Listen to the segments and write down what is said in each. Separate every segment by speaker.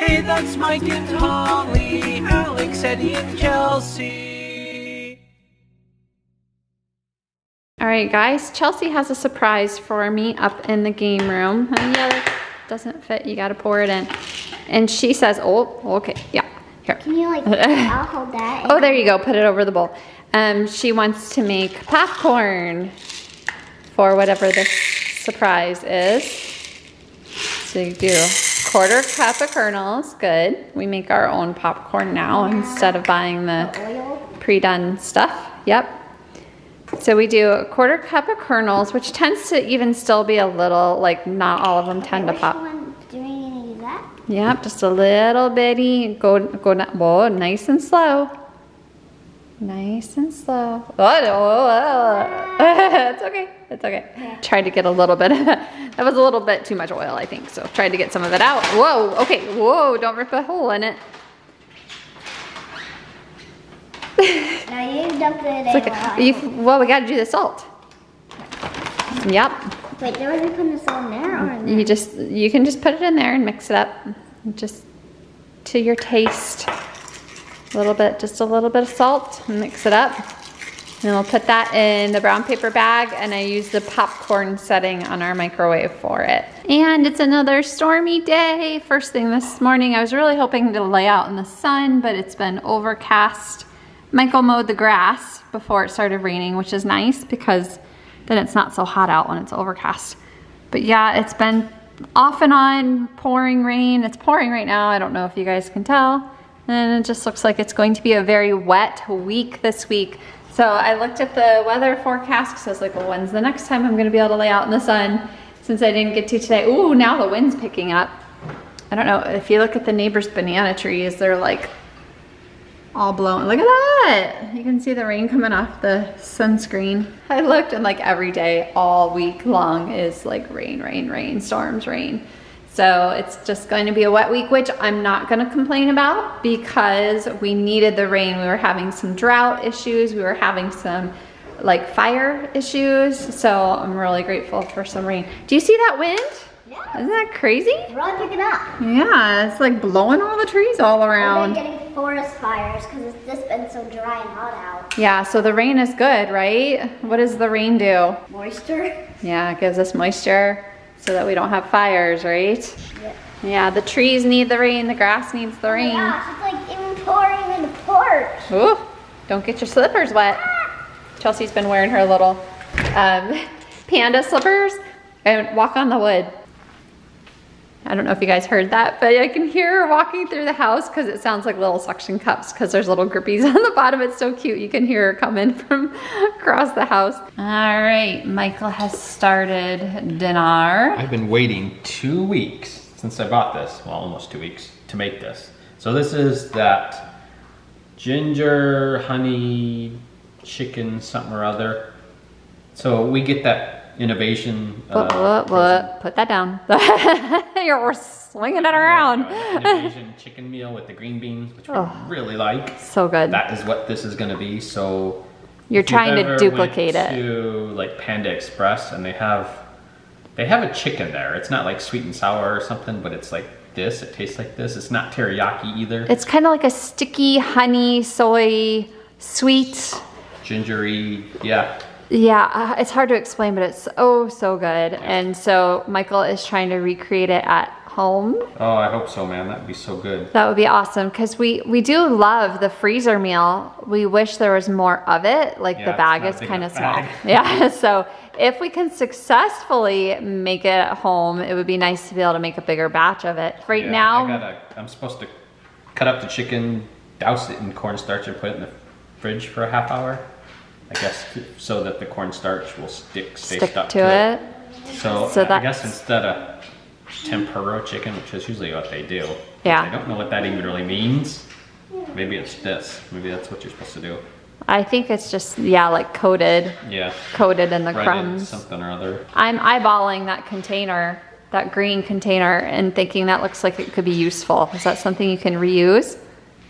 Speaker 1: Hey, that's Mike and Holly, Alex, Eddie, and Chelsea.
Speaker 2: All right, guys, Chelsea has a surprise for me up in the game room. Yeah, that doesn't fit. You got to pour it in. And she says, oh, okay, yeah, here.
Speaker 3: Can you like, I'll hold that.
Speaker 2: Oh, there you go. Put it over the bowl. She wants to make popcorn for whatever this surprise is. So you do a 1/4 cup of kernels. Good. We make our own popcorn now instead of buying the pre-done stuff. Yep. So we do a 1/4 cup of kernels, which tends to even still be a little, like not all of them tend to pop. Yep, just a little bitty. Go, whoa, nice and slow. Nice and slow. It's okay. It's okay. Yeah. Tried to get a little bit. That was a little bit too much oil, I think. So tried to get some of it out. Whoa. Okay. Whoa. Don't rip a hole in it.
Speaker 3: Now you dump it in.
Speaker 2: Well, we got to do the salt. Yep.
Speaker 3: Wait, do we put the salt in there or in there?
Speaker 2: You can just put it in there and mix it up, just to your taste. Just a little bit of salt, and mix it up. And we'll put that in the brown paper bag, and I use the popcorn setting on our microwave for it. And it's another stormy day. First thing this morning, I was really hoping to lay out in the sun, but it's been overcast. Michael mowed the grass before it started raining, which is nice because then it's not so hot out when it's overcast. But yeah, it's been off and on pouring rain. It's pouring right now. I don't know if you guys can tell. And it just looks like it's going to be a very wet week this week. So I looked at the weather forecast because I was like, well, when's the next time I'm gonna be able to lay out in the sun since I didn't get to today? Ooh, now the wind's picking up. I don't know, if you look at the neighbor's banana trees, they're like all blown. Look at that. You can see the rain coming off the sunscreen. I looked and like every day all week long is like rain, rain, rain, storms, rain. So it's just going to be a wet week, which I'm not going to complain about because we needed the rain. We were having some drought issues. We were having some like fire issues. So I'm really grateful for some rain. Do you see that wind?
Speaker 3: Yeah.
Speaker 2: Isn't that crazy?
Speaker 3: It's really picking up.
Speaker 2: Yeah, it's like blowing all the trees all around.
Speaker 3: We're getting forest fires because it's just been so dry and hot out.
Speaker 2: Yeah, so the rain is good, right? What does the rain do?
Speaker 3: Moisture.
Speaker 2: Yeah, it gives us moisture so that we don't have fires, right?
Speaker 3: Yeah.
Speaker 2: Yeah, the trees need the rain, the grass needs the rain.
Speaker 3: Oh my gosh, it's like even pouring in the porch.
Speaker 2: Ooh, don't get your slippers wet. Chelsea's been wearing her little panda slippers and walk on the wood. I don't know if you guys heard that, but I can hear her walking through the house because it sounds like little suction cups because there's little grippies on the bottom. It's so cute. You can hear her coming from across the house. All right, Michael has started dinner.
Speaker 4: I've been waiting 2 weeks since I bought this, well, almost 2 weeks, to make this. So this is that ginger honey chicken something or other. So we get that innovation.
Speaker 2: Put that down. You're swinging it around.
Speaker 4: Innovation chicken meal with the green beans, which we really like.
Speaker 2: So good.
Speaker 4: That is what this is going to be. So
Speaker 2: you're trying to duplicate it.
Speaker 4: To like Panda Express, and they have a chicken there. It's not like sweet and sour or something, but it's like this. It tastes like this. It's not teriyaki either. It's
Speaker 2: kind of like a sticky honey soy sweet.
Speaker 4: Gingery, yeah.
Speaker 2: Yeah, it's hard to explain, but it's so good. And so Michael is trying to recreate it at home.
Speaker 4: Oh, I hope so, man. That'd be so good.
Speaker 2: That would be awesome because we do love the freezer meal. We wish there was more of it. Like the bag is kind of small. Yeah, so if we can successfully make it at home, it would be nice to be able to make a bigger batch of it. Right now,
Speaker 4: I'm supposed to cut up the chicken, douse it in cornstarch, and put it in the fridge for a half hour. I guess so that the cornstarch will stay stuck to it. So I guess instead of tempura chicken, which is usually what they do. Yeah. I don't know what that even really means. Maybe it's this. Maybe that's what you're supposed to do.
Speaker 2: I think it's just, like coated.
Speaker 4: Yeah.
Speaker 2: Coated in the crumbs.
Speaker 4: Something or other.
Speaker 2: I'm eyeballing that container, that green container, and thinking that looks like it could be useful. Is that something you can reuse?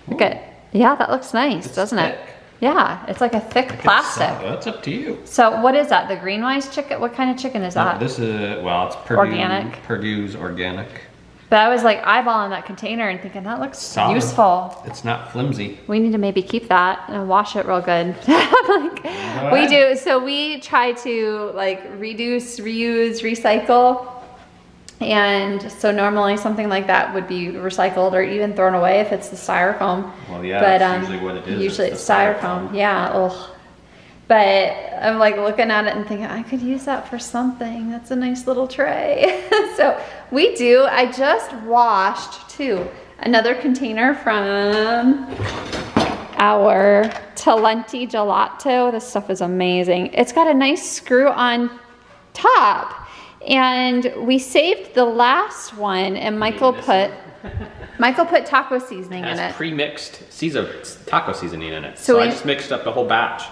Speaker 2: Look at, yeah, that looks nice, doesn't it? Yeah, it's like a thick plastic.
Speaker 4: That's up to you.
Speaker 2: So what is that? The Greenwise chicken? What kind of chicken is that?
Speaker 4: This is, well, it's Purdue's organic.
Speaker 2: But I was like eyeballing that container and thinking that looks
Speaker 4: Solid.
Speaker 2: useful.
Speaker 4: It's not flimsy.
Speaker 2: We need to maybe keep that and wash it real good. Like, we do. So we try to like reduce, reuse, recycle. And so normally something like that would be recycled or even thrown away if it's the styrofoam.
Speaker 4: Well, yeah,
Speaker 2: but,
Speaker 4: that's usually what it is.
Speaker 2: Usually it's styrofoam. Yeah. Ugh. But I'm like looking at it and thinking, I could use that for something. That's a nice little tray. So we do. I just washed too another container from our Talenti Gelato. This stuff is amazing. It's got a nice screw on top. And we saved the last one and Michael put taco seasoning in it.
Speaker 4: Pre-mixed taco seasoning in it.
Speaker 2: So
Speaker 4: So I just mixed up the whole batch.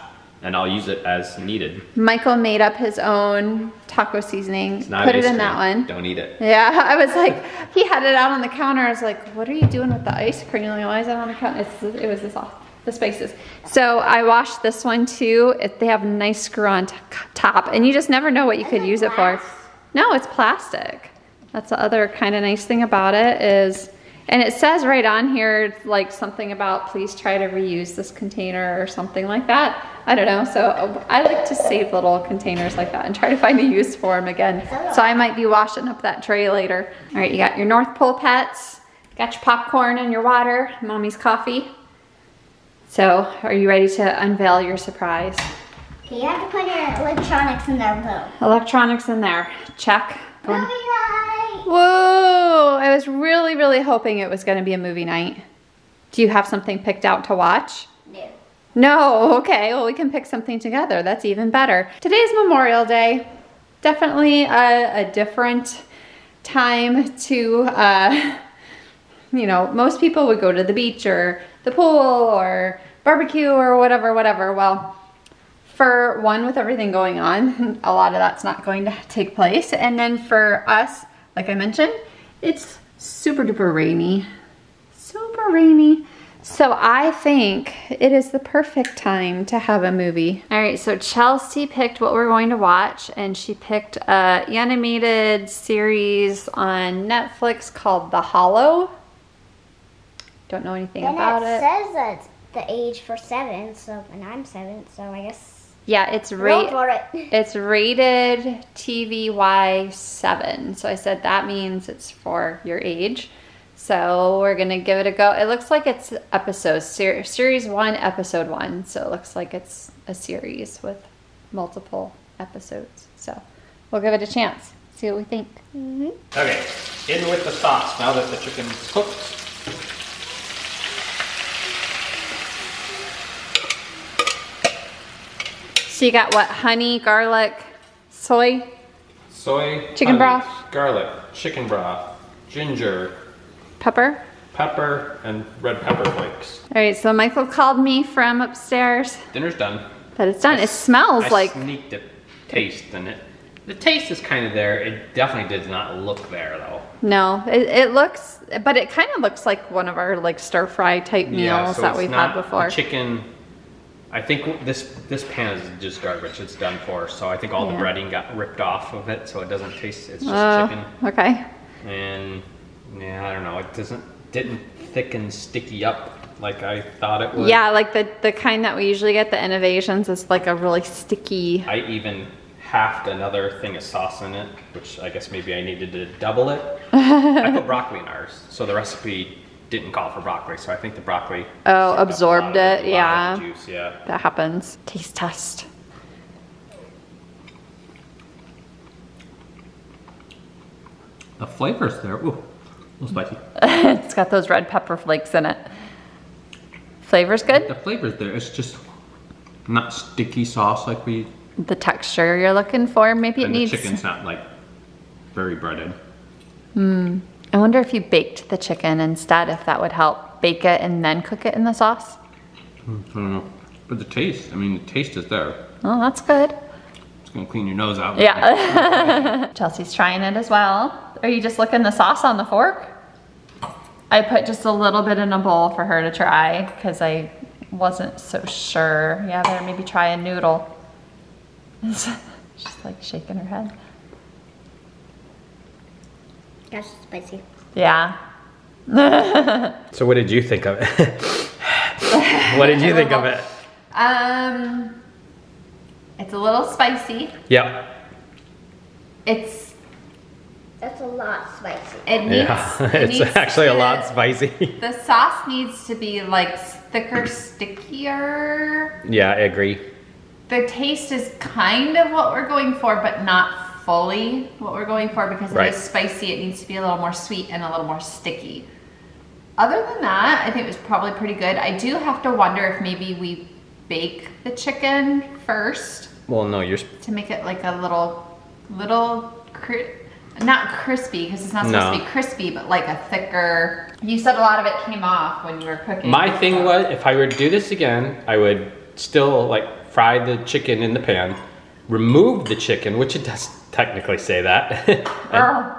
Speaker 4: And I'll use it as needed.
Speaker 2: Michael made up his own taco seasoning, put it in that one.
Speaker 4: Don't eat it.
Speaker 2: Yeah, I was like, he had it out on the counter. I was like, what are you doing with the ice cream? Like, why is it on the counter? It was the spices. So I washed this one too. They have a nice screw on top, and you just never know what you could use it for. No, it's plastic. That's the other kind of nice thing about it is, and it says right on here, like something about please try to reuse this container or something like that. I don't know, so I like to save little containers like that and try to find a use for them again. So I might be washing up that tray later. All right, you got your North Pole pets, got your popcorn and your water, mommy's coffee. So are you ready to unveil your surprise?
Speaker 3: Okay, you have to put your electronics in there though.
Speaker 2: Electronics in there, check.
Speaker 3: Movie night!
Speaker 2: Whoa, I was really, really hoping it was gonna be a movie night. Do you have something picked out to watch?
Speaker 3: No.
Speaker 2: No, okay, well we can pick something together. That's even better. Today's Memorial Day. Definitely a different time to, you know, most people would go to the beach or the pool or barbecue or whatever. Well, for one, with everything going on, a lot of that's not going to take place. And then for us, like I mentioned, it's super duper rainy. Super rainy. So I think it is the perfect time to have a movie. All right, so Chelsea picked what we're going to watch, and she picked an animated series on Netflix called The Hollow. Don't know anything about it.
Speaker 3: It says that the age for 7, so, and I'm 7, so I guess.
Speaker 2: Yeah, it's
Speaker 3: roll for it.
Speaker 2: It's rated TVY 7. So I said that means it's for your age. So we're gonna give it a go. It looks like it's episodes, series 1, episode 1. So it looks like it's a series with multiple episodes. So we'll give it a chance. See what we think.
Speaker 4: Okay, in with the sauce now that the chicken's cooked.
Speaker 2: So you got what? Honey, garlic, soy?
Speaker 4: Soy,
Speaker 2: Chicken
Speaker 4: honey,
Speaker 2: broth.
Speaker 4: garlic, chicken broth, ginger,
Speaker 2: Pepper?
Speaker 4: pepper, and red pepper flakes.
Speaker 2: All right, so Michael called me from upstairs
Speaker 4: Dinner's done.
Speaker 2: that it's done. It smells
Speaker 4: I
Speaker 2: like,
Speaker 4: sneaked a taste in it. The taste is kind of there. It definitely does not look there though.
Speaker 2: no, it looks, but it kind of looks like one of our like stir fry type meals
Speaker 4: so
Speaker 2: that
Speaker 4: it's
Speaker 2: we've
Speaker 4: not
Speaker 2: had before.
Speaker 4: The chicken, I think this pan is just garbage. It's done for. So I think all the breading got ripped off of it, so it doesn't taste. It's just chicken.
Speaker 2: Okay.
Speaker 4: And yeah, I don't know. It didn't thicken sticky up like I thought it would.
Speaker 2: Yeah, like the kind that we usually get, the Innovations, is like a really sticky.
Speaker 4: I even halved another thing of sauce in it, which I guess maybe I needed to double it. I put broccoli in ours, so the recipe didn't call for broccoli, so I think the broccoli
Speaker 2: Absorbed it, yeah.
Speaker 4: Juice, yeah.
Speaker 2: That happens. Taste test.
Speaker 4: The flavor's there. Ooh, a little spicy.
Speaker 2: It's got those red pepper flakes in it. Flavor's good?
Speaker 4: The flavor's there. It's just not sticky sauce like we.
Speaker 2: The texture you're looking for, maybe it
Speaker 4: And
Speaker 2: needs.
Speaker 4: the chicken's not like very breaded.
Speaker 2: I wonder if you baked the chicken instead, if that would help. Bake it and then cook it in the sauce.
Speaker 4: I don't know. But the taste, I mean, the taste is there.
Speaker 2: Oh, that's good.
Speaker 4: It's gonna clean your nose out.
Speaker 2: Yeah. Chelsea's trying it as well. Are you just licking the sauce on the fork? I put just a little bit in a bowl for her to try because I wasn't so sure. Yeah, better maybe try a noodle. She's like shaking her head.
Speaker 3: That's spicy.
Speaker 2: Yeah.
Speaker 4: So what did you think of it? What did you think of it?
Speaker 2: It's a little spicy.
Speaker 4: Yep.
Speaker 3: That's a lot spicy.
Speaker 4: It's actually a lot spicy.
Speaker 2: The sauce needs to be like thicker, stickier.
Speaker 4: Yeah, I agree.
Speaker 2: The taste is kind of what we're going for, but not fully what we're going for because it is spicy. It needs to be a little more sweet and a little more sticky. Other than that, I think it was probably pretty good. I do have to wonder if maybe we bake the chicken first.
Speaker 4: Well, no, you're
Speaker 2: to make it like a little not crispy because it's not supposed to be crispy, but like a thicker. You said a lot of it came off when you were cooking.
Speaker 4: My thing was, if I were to do this again, I would still like fry the chicken in the pan, remove the chicken, which it does technically say that. And,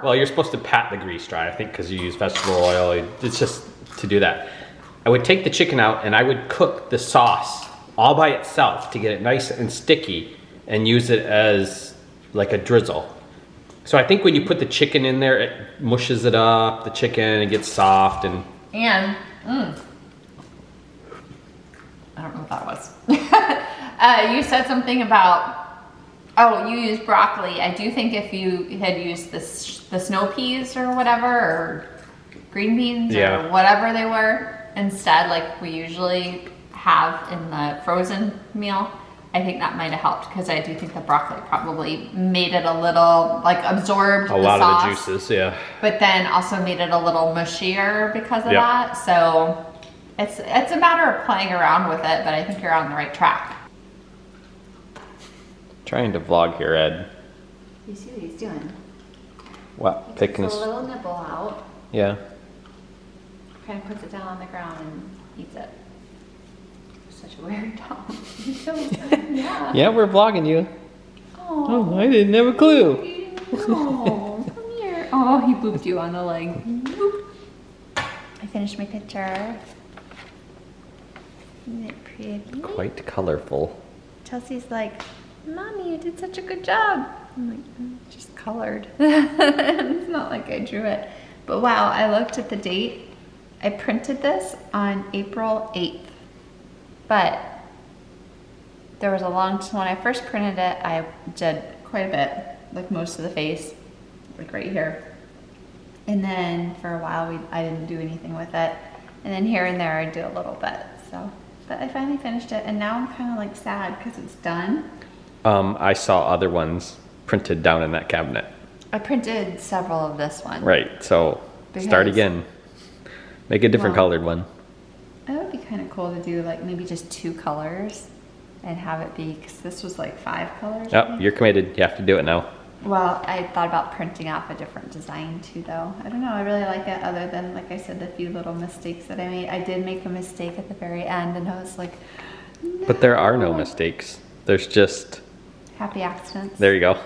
Speaker 4: well, you're supposed to pat the grease dry, I think, because you use vegetable oil. It's just to do that. I would take the chicken out and I would cook the sauce all by itself to get it nice and sticky and use it as like a drizzle. So I think when you put the chicken in there, it mushes it up, the chicken, it gets soft and... I
Speaker 2: don't know what that was. You said something about, you used broccoli. I do think if you had used the snow peas or whatever, or green beans or whatever they were, instead like we usually have in the frozen meal, I think that might have helped because I do think the broccoli probably made it a little, like absorbed
Speaker 4: a lot of the juices,
Speaker 2: but then also made it a little mushier because of that. So it's a matter of playing around with it, but I think you're on the right track.
Speaker 4: Trying to vlog here, Ed.
Speaker 2: You see what he's doing?
Speaker 4: What? Picking
Speaker 2: a little nibble out.
Speaker 4: Yeah.
Speaker 2: Kind of puts it down on the ground and eats it. Such a weird dog.
Speaker 4: Yeah, we're vlogging you. Oh, I didn't have a clue.
Speaker 2: Oh, come here. Oh, he booped you on the leg. Boop. I finished my picture. Isn't it pretty?
Speaker 4: Quite colorful.
Speaker 2: Chelsea's like, Mommy, you did such a good job. I'm like, just colored. It's not like I drew it. But wow, I looked at the date. I printed this on April 8th. But there was a long time, when I first printed it, I did quite a bit, like most of the face, like right here. And then for a while, I didn't do anything with it. And then here and there, I do a little bit, so. But I finally finished it, and now I'm kind of like sad because it's done.
Speaker 4: I saw other ones printed down in that cabinet.
Speaker 2: I printed several of this one.
Speaker 4: Right, so start again. Make a different colored one.
Speaker 2: It would be kind of cool to do like maybe just 2 colors and have it be, because this was like 5 colors.
Speaker 4: Oh, you're committed. You have to do it now.
Speaker 2: Well, I thought about printing off a different design too, though. I don't know. I really like it, other than, like I said, the few little mistakes that I made. I did make a mistake at the very end, and I was like, no.
Speaker 4: But there are no mistakes. There's just...
Speaker 2: happy accidents.
Speaker 4: There you go.